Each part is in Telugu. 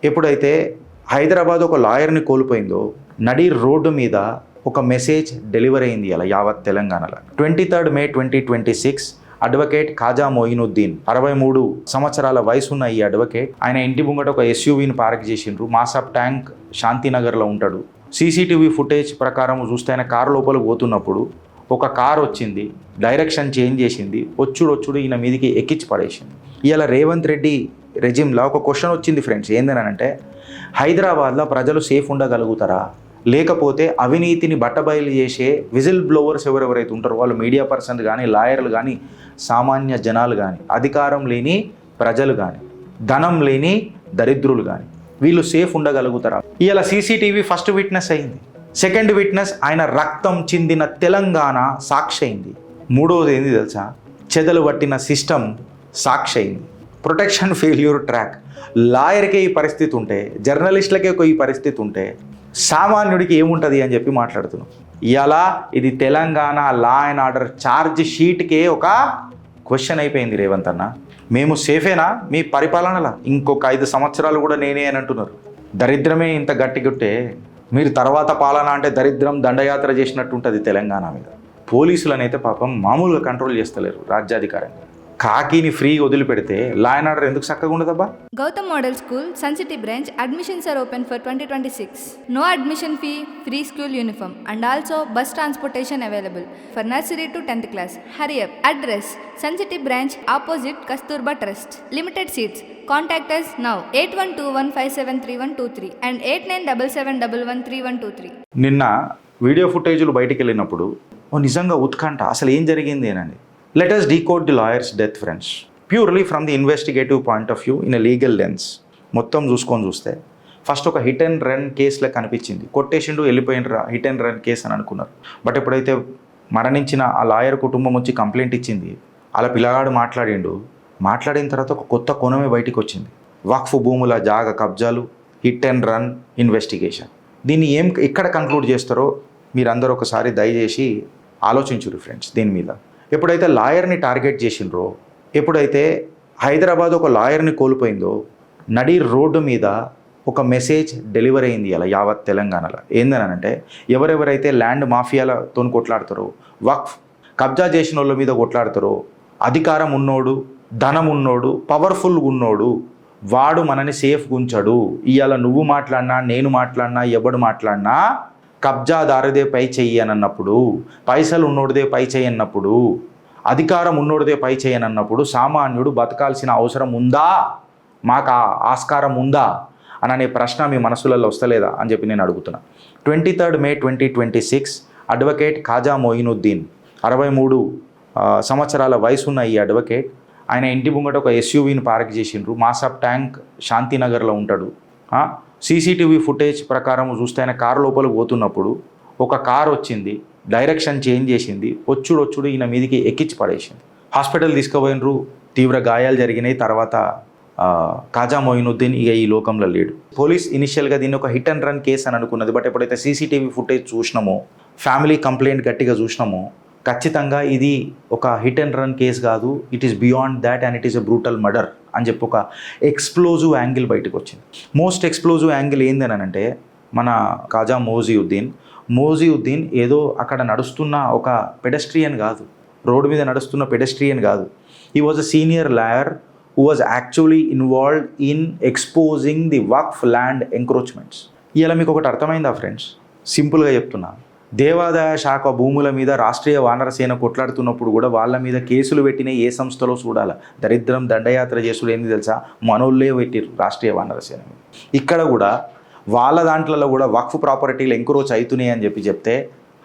ఎప్పుడైతే హైదరాబాద్ ఒక లాయర్ని కోల్పోయిందో నడి రోడ్డు మీద ఒక మెసేజ్ డెలివరీ అయింది అలా యావత్ తెలంగాణలో. 23 మే 2026 అడ్వకేట్ ఖాజా మొయినుద్దీన్ 63 సంవత్సరాల వయసున్న ఈ అడ్వకేట్ ఆయన ఇంటి ముంగట ఒక ఎస్యూవీని పార్క్ చేసిండ్రు. మాసాబ్ ట్యాంక్ శాంతినగర్లో ఉంటాడు. సీసీటీవీ ఫుటేజ్ ప్రకారం చూస్తే ఆయన కారు లోపలికి పోతున్నప్పుడు ఒక కార్ వచ్చింది, డైరెక్షన్ చేంజ్ చేసింది, వచ్చుడు ఈయన మీదికి ఎక్కించి పడేసింది. ఇవాళ రేవంత్ రెడ్డి రెజిమ్లో ఒక క్వశ్చన్ వచ్చింది ఫ్రెండ్స్, ఏందనంటే హైదరాబాద్లో ప్రజలు సేఫ్ ఉండగలుగుతారా, లేకపోతే అవినీతిని బట్టబయలు చేసే విజిల్ బ్లోవర్స్ ఎవరెవరైతే ఉంటారో వాళ్ళు మీడియా పర్సన్స్ కానీ, లాయర్లు కానీ, సామాన్య జనాలు కానీ, అధికారం లేని ప్రజలు కానీ, ధనం లేని దరిద్రులు కానీ వీళ్ళు సేఫ్ ఉండగలుగుతారా? ఇవాళ సీసీటీవీ ఫస్ట్ విట్నెస్ అయింది. సెకండ్ విట్నెస్ ఆయన రక్తం చిందిన తెలంగాణ సాక్షి అయింది. మూడవది ఏంది తెలుసా? చెదలు పట్టిన సిస్టమ్ సాక్షి అయింది. Protection failure track. లాయర్కే ఈ పరిస్థితి ఉంటే, జర్నలిస్టులకే ఈ పరిస్థితి ఉంటే సామాన్యుడికి ఏముంటుంది అని చెప్పి మాట్లాడుతున్నాం. ఇలా ఇది Telangana law and order charge షీట్కే ఒక క్వశ్చన్ అయిపోయింది రేవంత్ అన్న. మేము సేఫేనా మీ పరిపాలనలా? ఇంకొక 5 సంవత్సరాలు కూడా నేనే అని అంటున్నారు. దరిద్రమే ఇంత గట్టిగుట్టే మీరు తర్వాత పాలన అంటే దరిద్రం దండయాత్ర చేసినట్టు ఉంటుంది తెలంగాణ మీద. పోలీసులనైతే పాపం మామూలుగా కంట్రోల్ చేస్తలేరు రాజ్యాధికారంగా. కాకిని ఫ్రీ వదిలిపెడితే లా అండ్ ఆర్డర్ ఎందుకు చక్కగా ఉండదబ్బా? Gautam model school, Sun City branch, admissions are open for 2026. No admission fee, free school uniform and also bus transportation available for nursery to 10th class. Hurry up. Address: Sun City branch opposite Kasturba Trust. Limited seats. Contact us now 8121573123 and 8977113123. నిన్న వీడియో ఫుటేజ్లు బయటికి వెళ్ళినప్పుడు నిజంగా ఉత్కంఠ, అసలు ఏం జరిగింది ఏనండి. Let us decode the lawyer's death, friends. Purely from the investigative point of view, in a legal lens. మొత్తం చూస్తే ఫస్ట్ ఒక హిట్ అండ్ రన్ కేసులో కనిపించింది. కొట్టేసిండు, వెళ్ళిపోయిన హిట్ అండ్ రన్ కేసు అని అనుకున్నారు. బట్ ఎప్పుడైతే మరణించిన ఆ లాయర్ కుటుంబం వచ్చి కంప్లైంట్ ఇచ్చింది, అలా పిల్లగాడు మాట్లాడిన తర్వాత ఒక కొత్త కోణమే బయటికి వచ్చింది. వక్ఫ్ భూముల జాగ కబ్జాలు, హిట్ అండ్ రన్ ఇన్వెస్టిగేషన్. దీన్ని ఎక్కడ కంక్లూడ్ చేస్తారో మీరందరూ ఒకసారి దయచేసి ఆలోచించురు ఫ్రెండ్స్ దీని మీద. ఎప్పుడైతే లాయర్ని టార్గెట్ చేసిండ్రో, ఎప్పుడైతే హైదరాబాద్ ఒక లాయర్ని కోల్పోయిందో నడి రోడ్డు మీద ఒక మెసేజ్ డెలివరీ అయింది అలా యావత్ తెలంగాణలో. ఏందనంటే ఎవరెవరైతే ల్యాండ్ మాఫియాలతో కొట్లాడతారో, వక్ఫ్ కబ్జా చేసిన వాళ్ళ మీద కొట్లాడతారో, అధికారం ఉన్నోడు, ధనం ఉన్నోడు, పవర్ఫుల్ ఉన్నోడు వాడు మనని సేఫ్ గుంచడు. ఇవాళ నువ్వు మాట్లాడినా, నేను మాట్లాడినా, ఎవడు మాట్లాడినా కబ్జాదారుదే పై చెయ్యి అని అన్నప్పుడు, పైసలు ఉన్నోడిదే పై చెయ్యి అన్నప్పుడు, అధికారం ఉన్నోడిదే పై చెయ్యి అన్నప్పుడు సామాన్యుడు బతకాల్సిన అవసరం ఉందా, మాకు ఆస్కారం ఉందా అని అనే ప్రశ్న మీ మనసులలో వస్తలేదా అని చెప్పి నేను అడుగుతున్నా. 23 మే 2026 అడ్వకేట్ ఖాజా మొయినుద్దీన్ 63 సంవత్సరాల వయసున్న ఈ అడ్వకేట్ ఆయన ఇంటి ముంగట ఒక ఎస్యూవీని పార్క్ చేసిండ్రు. మాసాబ్ ట్యాంక్ శాంతినగర్లో ఉంటాడు. సీసీటీవీ ఫుటేజ్ ప్రకారం చూస్తే ఆయన కారు లోపలికి పోతున్నప్పుడు ఒక కార్ వచ్చింది, డైరెక్షన్ చేంజ్ చేసింది, వచ్చుడు ఈయన మీదికి ఎక్కించి పడేసింది. హాస్పిటల్ తీసుకుపోయినరు, తీవ్ర గాయాలు జరిగినాయి. తర్వాత ఖాజా మొయినుద్దీన్ ఇక ఈ లోకంలో లేడు. పోలీస్ ఇనిషియల్గా దీన్ని ఒక హిట్ అండ్ రన్ కేసు అని అనుకున్నది. బట్ ఎప్పుడైతే సీసీటీవీ ఫుటేజ్ చూసినామో, ఫ్యామిలీ కంప్లైంట్ గట్టిగా చూసినామో, ఖచ్చితంగా ఇది ఒక హిట్ అండ్ రన్ కేసు కాదు, it is beyond that and it is a brutal murder అని చెప్పి ఒక ఎక్స్ప్లోజివ్ యాంగిల్ బయటకు వచ్చింది. మోస్ట్ ఎక్స్ప్లోజివ్ యాంగిల్ ఏందనంటే మన ఖాజా మోజీవుద్దీన్ ఏదో అక్కడ నడుస్తున్న ఒక పెడెస్ట్రియన్ కాదు, రోడ్డు మీద నడుస్తున్న పెడెస్ట్రియన్ కాదు. He was a senior lawyer who was actually involved in exposing the Waqf land encroachments. ఇలా మీకు ఒకటి అర్థమైందా ఫ్రెండ్స్? సింపుల్గా చెప్తున్నా. దేవాదాయ శాఖ భూముల మీద రాష్ట్రీయ వానర సేన కొట్లాడుతున్నప్పుడు కూడా వాళ్ళ మీద కేసులు పెట్టిన ఏ సంస్థలో చూడాలి. దరిద్రం దండయాత్ర చేసుడు ఏంది తెలుసా? మనోళ్ళే పెట్టిరు రాష్ట్రీయ వానర సేన మీద. ఇక్కడ కూడా వాళ్ళ దాంట్లో కూడా వక్ఫ్ ప్రాపర్టీలు ఎంక్రోచ్ అవుతున్నాయి అని చెప్తే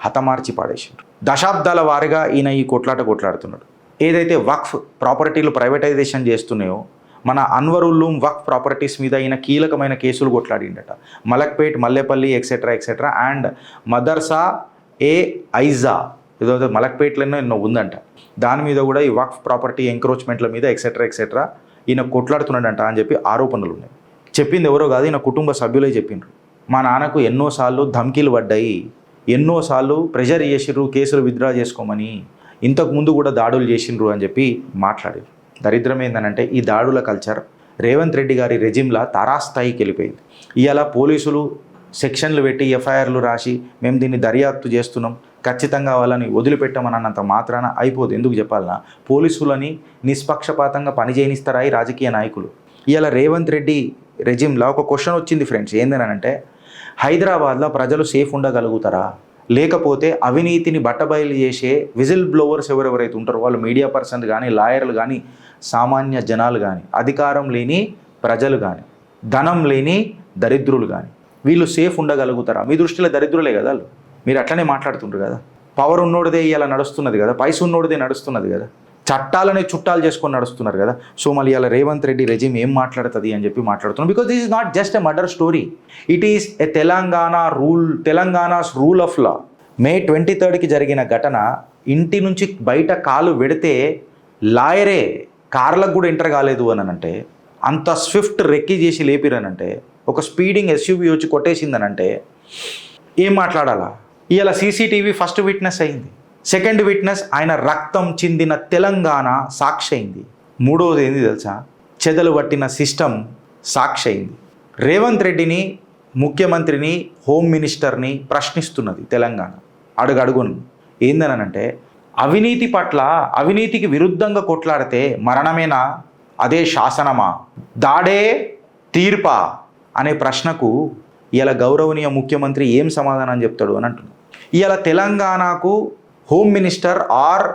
హతమార్చి పాడేసిండ్రు. దశాబ్దాల వారీగా ఈయన ఈ కొట్లాడుతున్నాడు. ఏదైతే వక్ఫ్ ప్రాపర్టీలు ప్రైవేటైజేషన్ చేస్తున్నాయో మన అన్వరుల్లూమ్ వక్ఫ్ ప్రాపర్టీస్ మీద ఈయన కీలకమైన కేసులు కొట్లాడిండట. మలక్పేట్, మల్లేపల్లి ఎక్సెట్రా అండ్ మదర్సా ఏ ఐజా ఏదో మలక్పేట్లోనే ఎన్నో ఉందంట. దాని మీద కూడా ఈ వక్ఫ్ ప్రాపర్టీ ఎంక్రోచ్మెంట్ల మీద ఎక్సెట్రా ఈయన కొట్లాడుతున్నాడంట అని చెప్పి ఆరోపణలు ఉన్నాయి. చెప్పింది ఎవరో కాదు, ఈయన కుటుంబ సభ్యులే చెప్పిండ్రు. మా నాన్నకు ఎన్నోసార్లు ధమ్కీలు పడ్డాయి, ఎన్నోసార్లు ప్రెషర్ చేసిర్రు కేసులు విత్డ్రా చేసుకోమని, ఇంతకుముందు కూడా దాడులు చేసిండ్రు అని చెప్పి మాట్లాడారు. దరిద్రం ఏంటంటే ఈ దాడుల కల్చర్ రేవంత్ రెడ్డి గారి రెజిమ్లా తారాస్థాయికి వెళ్ళిపోయింది. ఇవాళ పోలీసులు సెక్షన్లు పెట్టి ఎఫ్ఐఆర్లు రాసి మేము దీన్ని దర్యాప్తు చేస్తున్నాం, ఖచ్చితంగా వాళ్ళని వదిలిపెట్టామని అన్నంత మాత్రాన అయిపోదు. ఎందుకు చెప్పాలన్నా, పోలీసులని నిష్పక్షపాతంగా పనిచేయనిస్తారా ఈ రాజకీయ నాయకులు? ఇవాళ రేవంత్ రెడ్డి రెజిమ్లో ఒక క్వశ్చన్ వచ్చింది ఫ్రెండ్స్, ఏందనంటే హైదరాబాద్లో ప్రజలు సేఫ్ ఉండగలుగుతారా, లేకపోతే అవినీతిని బట్టబయలు చేసే విజిల్ బ్లోవర్స్ ఎవరెవరైతే ఉంటారో వాళ్ళు మీడియా పర్సన్స్ కానీ, లాయర్లు కానీ, సామాన్య జనాలు కానీ, అధికారం లేని ప్రజలు కానీ, ధనం లేని దరిద్రులు కానీ, వీళ్ళు సేఫ్ ఉండగలుగుతారా? మీ దృష్టిలో దరిద్రులే కదా వాళ్ళు. మీరు అట్లనే మాట్లాడుతుంటారు కదా. పవర్ ఉన్నోడిదే ఇలా నడుస్తున్నది కదా, పైస ఉన్నోడిదే నడుస్తున్నది కదా, చట్టాలనే చుట్టాలు చేసుకొని నడుస్తున్నారు కదా. సో మళ్ళీ ఇలా రేవంత్ రెడ్డి రెజిమ్ ఏం మాట్లాడుతుంది అని చెప్పి మాట్లాడుతున్నాం. Because this is not just a murder story, it is a Telangana's rule of law. May 23కి జరిగిన ఘటన, ఇంటి నుంచి బయట కాలు వెడితే లాయరే కార్లకు కూడా ఎంటర్ కాలేదు అని అంటే, అంత స్విఫ్ట్ రెక్కి చేసి లేపిరనంటే, ఒక స్పీడింగ్ ఎస్యూవీ వచ్చి కొట్టేసిందనంటే ఏం మాట్లాడాలా? ఇవాళ సీసీటీవీ ఫస్ట్ విట్నెస్ అయింది, సెకండ్ విట్నెస్ ఆయన రక్తం చిందిన తెలంగాణ సాక్షి అయింది, మూడవది ఏంది తెలుసా, చెదలు పట్టిన సిస్టమ్ సాక్షి అయింది. రేవంత్ రెడ్డిని ముఖ్యమంత్రిని, హోమ్ మినిస్టర్ని ప్రశ్నిస్తున్నది తెలంగాణ అడుగడుగును. ఏందనంటే అవినీతి పట్ల, అవినీతికి విరుద్ధంగా కొట్లాడితే మరణమేనా, అదే శాసనమా, దాడే తీర్పా అనే ప్రశ్నకు ఇలా గౌరవనీయ ముఖ్యమంత్రి ఏం సమాధానం చెప్తాడు అని అంటున్నాడు. ఇవాళ తెలంగాణకు home minister or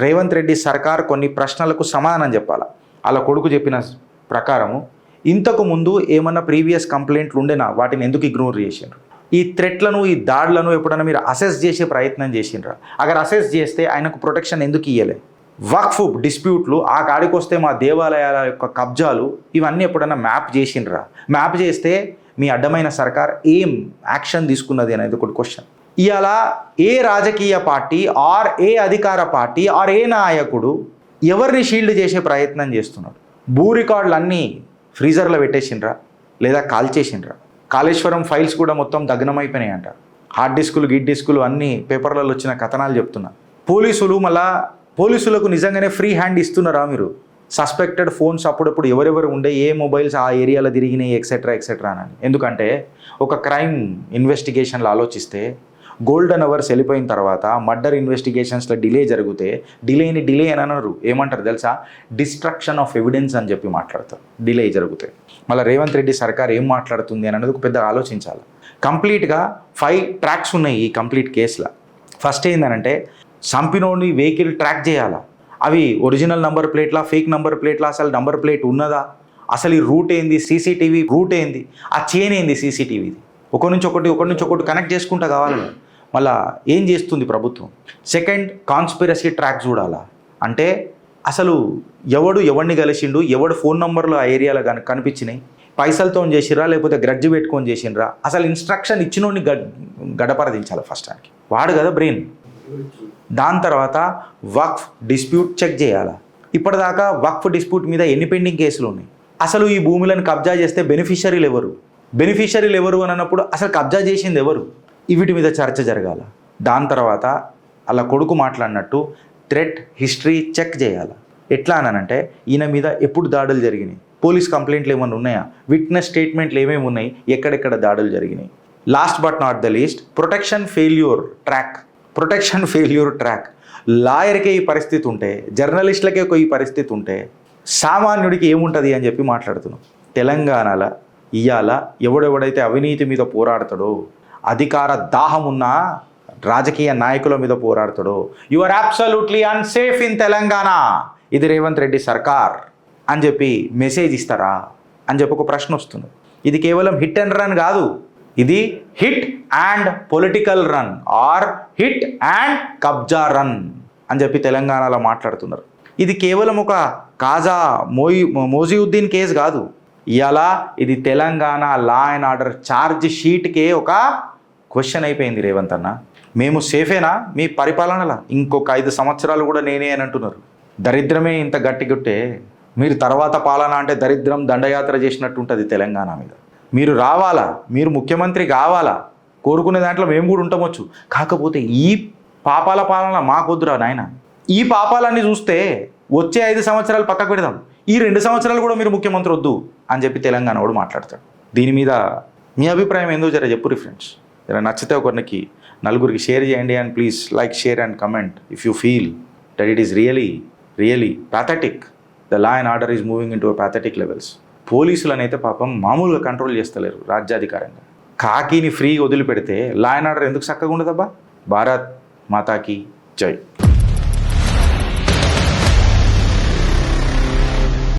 Revanth Reddy సర్కార్ కొన్ని ప్రశ్నలకు సమాధానం చెప్పాలి. అలా కొడుకు చెప్పిన ప్రకారము ఇంతకు ముందు ఏమన్నా ప్రీవియస్ కంప్లైంట్లు ఉండేనా, వాటిని ఎందుకు ఇగ్నోర్ చేసిండ్రు? ఈ థ్రెట్లను, ఈ దాడులను ఎప్పుడైనా మీరు అసెస్ చేసే ప్రయత్నం చేసిండ్రా? అగర్ అసెస్ చేస్తే ఆయనకు ప్రొటెక్షన్ ఎందుకు ఇవ్వలే? వక్ఫ్ డిస్ప్యూట్లు, ఆ కాడికి వస్తే మా దేవాలయాల యొక్క కబ్జాలు, ఇవన్నీ ఎప్పుడైనా మ్యాప్ చేసిండ్రా? మ్యాప్ చేస్తే మీ అడ్డమైన సర్కార్ ఏం యాక్షన్ తీసుకున్నది అనేది ఒకటి క్వశ్చన్. ఇవాళ ఏ రాజకీయ పార్టీ ఆర్ ఏ అధికార పార్టీ ఆర్ ఏ నాయకుడు ఎవరిని షీల్డ్ చేసే ప్రయత్నం చేస్తున్నాడు? భూ రికార్డులు అన్నీ ఫ్రీజర్లో పెట్టేసిండ్రా లేదా కాల్చేసిండ్రా? కాళేశ్వరం ఫైల్స్ కూడా మొత్తం దగ్నమైపోయినాయంట. హార్డ్ డిస్కులు, గిడ్ డిస్కులు అన్నీ పేపర్లలో వచ్చిన కథనాలు చెప్తున్నా. పోలీసులకు నిజంగానే ఫ్రీ హ్యాండ్ ఇస్తున్నారా మీరు? సస్పెక్టెడ్ ఫోన్స్ అప్పుడప్పుడు ఎవరెవరు ఉండే, ఏ మొబైల్స్ ఆ ఏరియాలో తిరిగినాయి, ఎక్సెట్రా అని. ఎందుకంటే ఒక క్రైమ్ ఇన్వెస్టిగేషన్లో ఆలోచిస్తే గోల్డెన్ అవర్స్ వెళ్ళిపోయిన తర్వాత మర్డర్ ఇన్వెస్టిగేషన్స్లో డిలే జరిగితే డిలే అని అనరు, ఏమంటారు తెలుసా, డిస్ట్రక్షన్ ఆఫ్ ఎవిడెన్స్ అని చెప్పి మాట్లాడతారు డిలే జరిగితే. మళ్ళీ రేవంత్ రెడ్డి సర్కార్ ఏం మాట్లాడుతుంది అని అనేది ఒక పెద్ద ఆలోచించాలి. కంప్లీట్గా 5 ట్రాక్స్ ఉన్నాయి ఈ కంప్లీట్ కేసులో. ఫస్ట్ ఏంటంటే సంపినోని వెహికల్ ట్రాక్ చేయాలా, అవి ఒరిజినల్ నంబర్ ప్లేట్లా, ఫేక్ నంబర్ ప్లేట్లా, అసలు నంబర్ ప్లేట్ ఉన్నదా, అసలు ఈ రూట్ ఏంది, సీసీటీవీ రూట్ ఏంది, ఆ చైన్ ఏంది సీసీటీవీది, ఒకటి నుంచి ఒకటి కనెక్ట్ చేసుకుంటా కావాలి. మళ్ళా ఏం చేస్తుంది ప్రభుత్వం? సెకండ్, కాన్స్పిరసీ ట్రాక్ చూడాలా, అంటే అసలు ఎవడిని కలిసిండు, ఎవడు ఫోన్ నంబర్లు ఆ ఏరియాలో కనిపించినాయి, పైసలతో చేసిర్రా లేకపోతే గ్రడ్జి పెట్టుకొని చేసినరా, అసలు ఇన్స్ట్రక్షన్ ఇచ్చినోడిని గడపరదించాలి ఫస్ట్ ఆయనకి, వాడు కదా బ్రెయిన్. దాని తర్వాత వక్ఫ్ డిస్ప్యూట్ చెక్ చేయాలా. ఇప్పటిదాకా వక్ఫ్ డిస్ప్యూట్ మీద ఎన్ని పెండింగ్ కేసులు ఉన్నాయి, అసలు ఈ భూములను కబ్జా చేస్తే బెనిఫిషరీలు ఎవరు అని అన్నప్పుడు అసలు కబ్జా చేసింది ఎవరు, వీటి మీద చర్చ జరగాల. దాని తర్వాత అలా కొడుకు మాట్లాడినట్టు థ్రెట్ హిస్టరీ చెక్ చేయాలి. ఎట్లా అనంటే ఈయన మీద ఎప్పుడు దాడులు జరిగినాయి, పోలీస్ కంప్లైంట్లు ఏమైనా ఉన్నాయా, విట్నెస్ స్టేట్మెంట్లు ఏమేమి ఉన్నాయి, ఎక్కడెక్కడ దాడులు జరిగినాయి. Last but not the least, protection failure track. లాయర్కే ఈ పరిస్థితి ఉంటే, జర్నలిస్టులకే ఈ పరిస్థితి ఉంటే సామాన్యుడికి ఏముంటుంది అని చెప్పి మాట్లాడుతున్నాం. తెలంగాణలో ఇవాళ ఎవడెవడైతే అవినీతి మీద పోరాడతాడో, అధికార దాహం ఉన్న రాజకీయ నాయకుల మీద పోరాడతాడో, you are absolutely unsafe in Telangana, ఇది రేవంత్ రెడ్డి సర్కార్ అని చెప్పి మెసేజ్ ఇస్తారా అని చెప్పి ఒక ప్రశ్న వస్తుంది. ఇది కేవలం హిట్ అండ్ రన్ కాదు, ఇది hit and political run or hit and కబ్జా రన్ అని చెప్పి తెలంగాణలో మాట్లాడుతున్నారు. ఇది కేవలం ఒక కాజా మోజియుద్దీన్ కేసు కాదు, ఇవాళ ఇది Telangana law and order charge షీట్కే ఒక క్వశ్చన్ అయిపోయింది. రేవంత్ అన్న, మేము సేఫేనా మీ పరిపాలనలా? ఇంకొక 5 సంవత్సరాలు కూడా నేనే అని అంటున్నారు. దరిద్రమే ఇంత గట్టిగుట్టే మీరు తర్వాత పాలన అంటే దరిద్రం దండయాత్ర చేసినట్టు ఉంటుంది తెలంగాణ మీద. మీరు రావాలా, మీరు ముఖ్యమంత్రి కావాలా, కోరుకునే దాంట్లో మేము కూడా ఉంటామొచ్చు. కాకపోతే ఈ పాపాల పాలన మాకొద్దురా నాయన. ఈ పాపాలన్నీ చూస్తే వచ్చే 5 సంవత్సరాలు పక్కకు పెడదాం, ఈ 2 సంవత్సరాలు కూడా మీరు ముఖ్యమంత్రి వద్దు అని చెప్పి తెలంగాణ వాడు మాట్లాడతాడు. దీని మీద మీ అభిప్రాయం ఏందో జర చెప్పురి ఫ్రెండ్స్. జర నచ్చితే ఒకరికి నలుగురికి షేర్ చేయండి and please like, share and comment if you feel that it is really pathetic. The law and order is moving in to pathetic levels. పోలీసులను అయితే పాపం మామూలుగా కంట్రోల్ చేస్తలేరు రాజ్యాధికారంగా. కాకిని ఫ్రీ వదిలిపెడితే లా అండ్ ఆర్డర్ ఎందుకు చక్కగా ఉండదబ్బా? భారత్ మాతాకి జై.